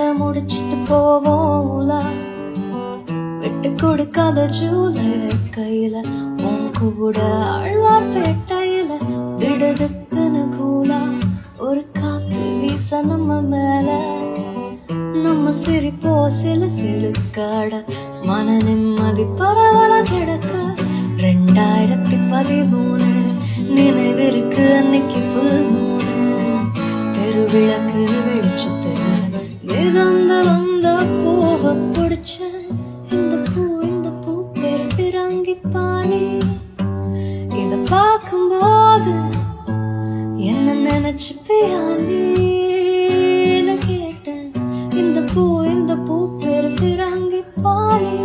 வேலை முடிச்சிட்டு போவோம்லா, விட்டு கொடுக்காத ஜூலை கையில உன் கூட ஆழ்வார்பேட்டையில திடுதிப்புன்னு கூலா ஒரு காத்து வீச நம்ம மேல, நம்ம சிரிப்போ சில சிலுக்காட மன நிம்மதி பரவல கிடக்க 2013 நினைவிருக்கு அன்னைக்கு ஃபுல் மூணு, தெருவிளக்கு வெளிச்சத்துல மிதந்த வந்த பூவை பிடிச்ச இந்த பூ பேர் பிறங்கிப்பானே. இத பார்க்கும்போது என்ன நினைச்சுப்பியா நீன்னு கேட்டேன். இந்த பூ பேர் பிறங்கிப்பானே.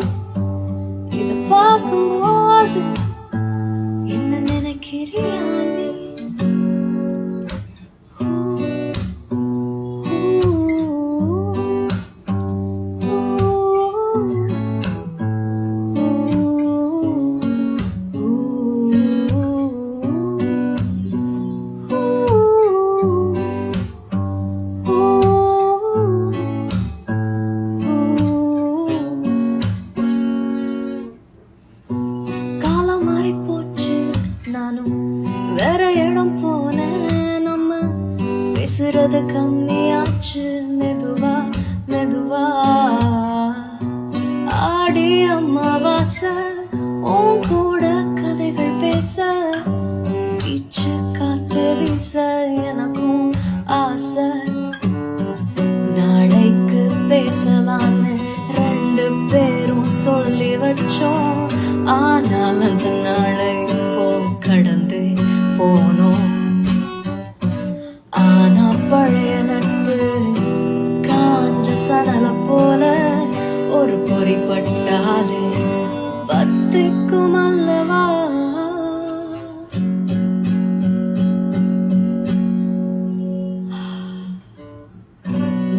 இத பார்க்கும்போது என்ன நினைக்கிறியா நீ? நானும் வேற இடம் போனேன், நம்ம பேசுறது கம்மியாச்சு மெதுவா மெதுவா. ஆடி அம்மாவாசை உன் கூட கதைகள் பேச, பீச்சு காத்து வீச எனக்கும் ஆசை. நாளைக்கு பேசலான்னு 2 பேரும் சொல்லி வச்சோம், ஆனால் அந்த நாளை கடந்து போனோம். ஆனா பழைய நட்பு காஞ்ச சணல போல ஒரு பொறிப்பட்டாலே பத்திக்கும் அல்லவா.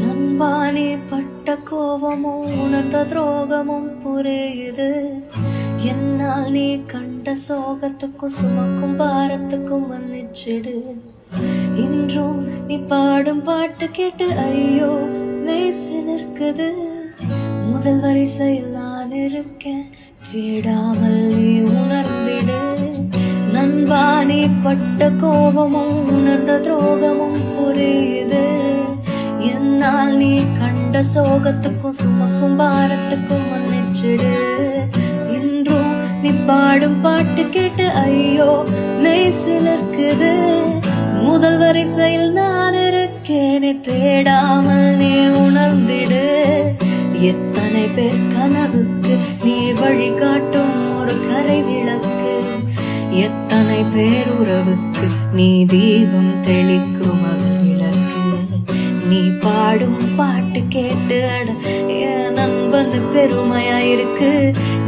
நண்பானி பட்ட கோபமும் உணர்ந்த துரோகமும் புரியுது. என்னால் நீ கண்ட சோகத்துக்கும் சுமக்கும் பாரத்துக்கும் மன்னிச்சிடு. இன்றும் நீ பாடும் பாட்டு கேட்டு ஐயோ வயசில் இருக்குது. முதல் வரிசையில் நான் இருக்கேன், தேடாமல் நீ உணர்ந்திடு. நண்பா நீ பட்ட கோபமும் உணர்ந்த துரோகமும் புரியுது. என்னால் நீ கண்ட சோகத்துக்கும் சுமக்கும் பாரத்துக்கும் மன்னிச்சிடு. நீ பாடும் பாட்டு கேட்டு ஐயோ மெய்சில் இருக்குது. முதல் வரிசையில் நான் இருக்கேன், தேடாமல் நீ உணர்ந்திடு. எத்தனை பேர் கனவுக்கு நீ வழிகாட்டும் ஒரு கரை விளக்கு, எத்தனை பேர் உறவுக்கு நீ தீபம் தெளிக்கும் அவர் விளக்கு. நீ பாடும் பாட்டு கேட்டு அட என் நண்பன் பெருமையாயிருக்கு.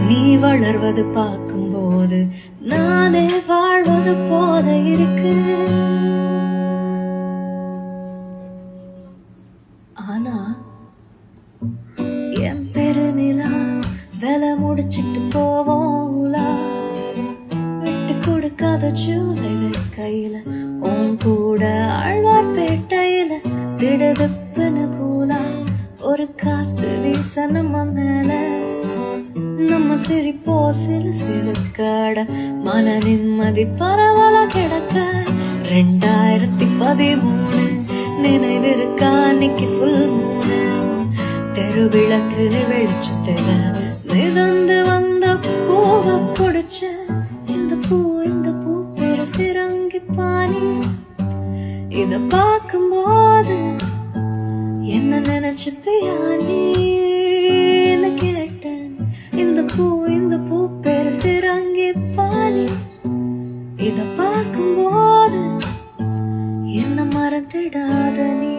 நீ வளர்வது பார்க்கும்போது நானே வாழ்வது போல இருக்கு. ஆனா என் பெருநிலா வேலை முடிச்சிட்டு போவோம்லா, விட்டு கொடுக்காத ஜூலை கையில உன் கூட ஆழ்வார்பேட்டையில திடுதிப்புன்னு கூலா ஒரு காத்து வீச நம்ம மேல, நம்ம சிரிப்போ சில சிலுக்காட மன நிம்மதி பரவல கிடக்க 2013 நினைவிருக்கா அன்னைக்கு ஃபுல் மூணு, தெருவிளக்கு வெளிச்சத்துல மிதந்து வந்த பூவை பிடிச்ச இந்த பூ பேரு பிறங்கிப்பானே. இத பார்க்கும்போது என்ன நினைச்சுப்பியா நீன்னு கேட்டேன். இந்த பூ பேரு பிறங்கிப்பானே. இத பார்க்கும்போது என்ன மறந்துடாத நீ.